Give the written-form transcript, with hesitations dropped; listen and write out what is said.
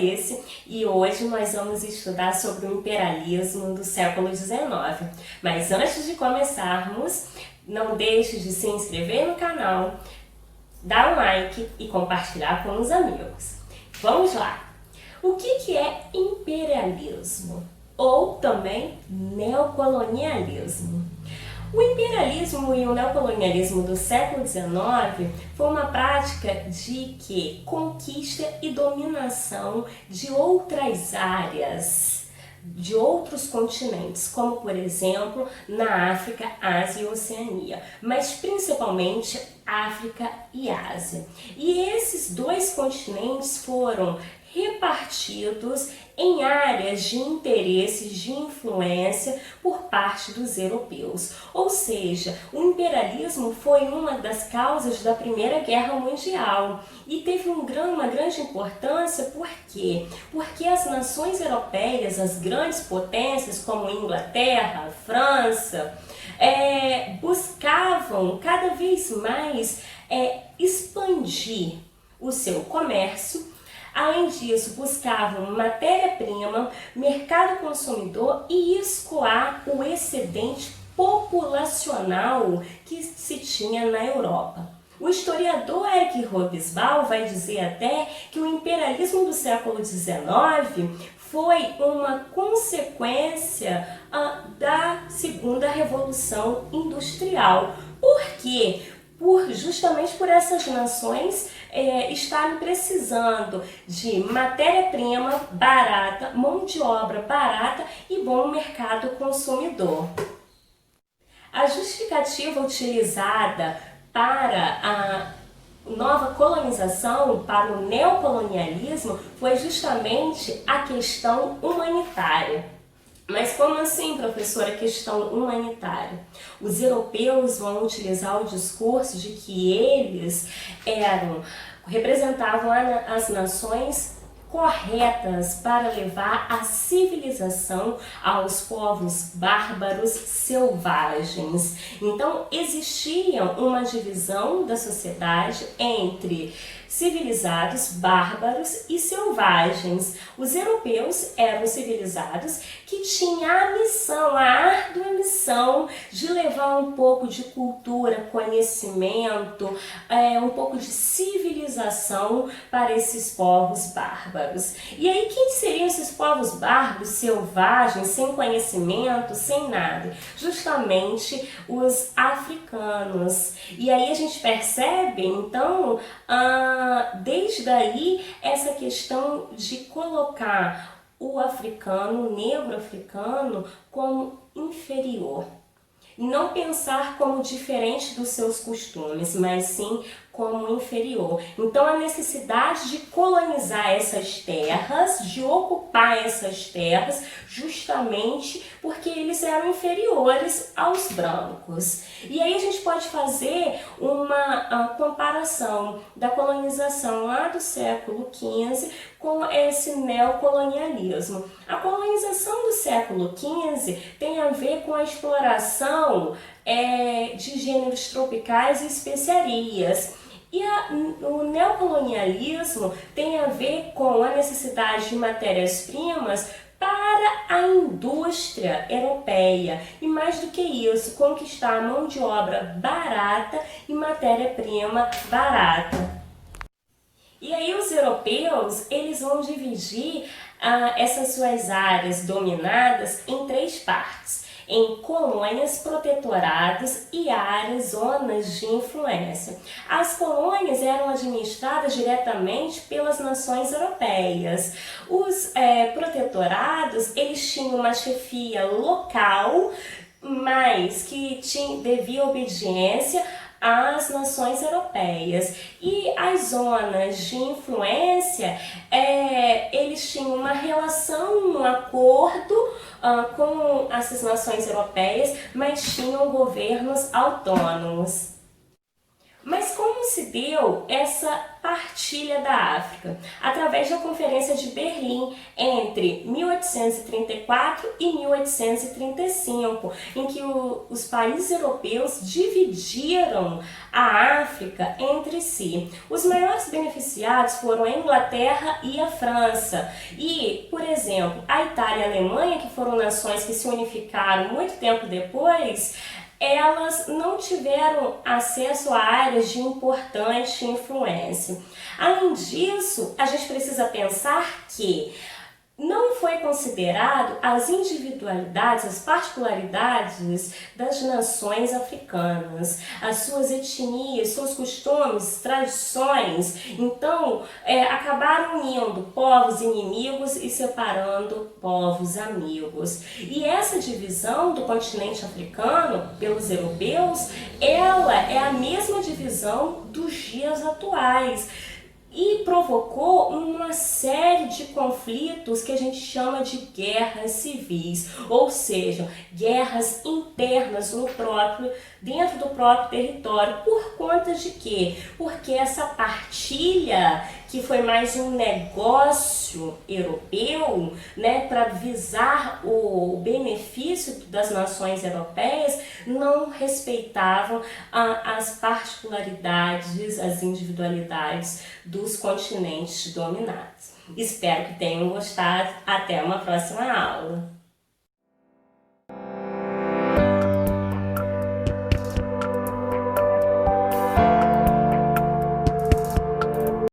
Clarice e hoje nós vamos estudar sobre o imperialismo do século XIX. Mas antes de começarmos, não deixe de se inscrever no canal, dar um like e compartilhar com os amigos. Vamos lá! O que é imperialismo? Ou também neocolonialismo? O imperialismo e o neocolonialismo do século XIX foi uma prática de conquista e dominação de outras áreas, de outros continentes, como por exemplo na África, Ásia e Oceania, mas principalmente África e Ásia. E esses dois continentes foram repartidos em áreas de interesses de influência por parte dos europeus. Ou seja, o imperialismo foi uma das causas da Primeira Guerra Mundial e teve uma grande importância. Por quê? Porque as nações europeias, as grandes potências como Inglaterra, França, buscavam cada vez mais expandir o seu comércio. Além disso, buscavam matéria-prima, mercado consumidor e escoar o excedente populacional que se tinha na Europa. O historiador Eric Hobsbawm vai dizer até que o imperialismo do século XIX foi uma consequência da Segunda Revolução Industrial. Por quê? Justamente por essas nações estarem precisando de matéria-prima barata, mão de obra barata e bom mercado consumidor. A justificativa utilizada para a nova colonização, para o neocolonialismo, foi justamente a questão humanitária. Mas como assim, professora, questão humanitária? Os europeus vão utilizar o discurso de que eles representavam as nações corretas para levar a civilização aos povos bárbaros selvagens. Então existia uma divisão da sociedade entre civilizados, bárbaros e selvagens. Os europeus eram civilizados que tinham a missão, a árdua missão de levar um pouco de cultura, conhecimento, um pouco de civilização para esses povos bárbaros. E aí quem seriam esses povos bárbaros, selvagens, sem conhecimento, sem nada? Justamente os africanos. E aí a gente percebe, então, desde aí, essa questão de colocar o africano, o negro africano, como inferior. E não pensar como diferente dos seus costumes, mas sim como inferior. Então a necessidade de colonizar essas terras, de ocupar essas terras, justamente porque eles eram inferiores aos brancos. E aí a gente pode fazer uma comparação da colonização lá do século XV com esse neocolonialismo. A colonização do século XV tem a ver com a exploração de gêneros tropicais e especiarias. E o neocolonialismo tem a ver com a necessidade de matérias-primas para a indústria europeia. E mais do que isso, conquistar mão de obra barata e matéria-prima barata. E aí os europeus, eles vão dividir essas suas áreas dominadas em três partes: em colônias, protetorados e áreas, zonas de influência. As colônias eram administradas diretamente pelas nações europeias. Os protetorados, eles tinham uma chefia local, mas que devia obediência às nações europeias. E as zonas de influência, eles tinham uma relação, um acordo com essas nações europeias, mas tinham governos autônomos. Mas como se deu essa partilha da África? Através da Conferência de Berlim, entre 1834 e 1835, em que os países europeus dividiram a África entre si. Os maiores beneficiados foram a Inglaterra e a França. E, por exemplo, a Itália e a Alemanha, que foram nações que se unificaram muito tempo depois, elas não tiveram acesso a áreas de importante influência. Além disso, a gente precisa pensar que não foi considerado as individualidades, as particularidades das nações africanas, as suas etnias, seus costumes, tradições. Então, acabaram unindo povos inimigos e separando povos amigos. E essa divisão do continente africano pelos europeus, ela é a mesma divisão dos dias atuais. E provocou uma série de conflitos que a gente chama de guerras civis, ou seja, guerras internas dentro do próprio território. Por conta de quê? Porque essa partilha, que foi mais um negócio europeu, né, para visar o benefício das nações europeias, não respeitavam as particularidades, as individualidades dos continentes dominados. Espero que tenham gostado. Até uma próxima aula.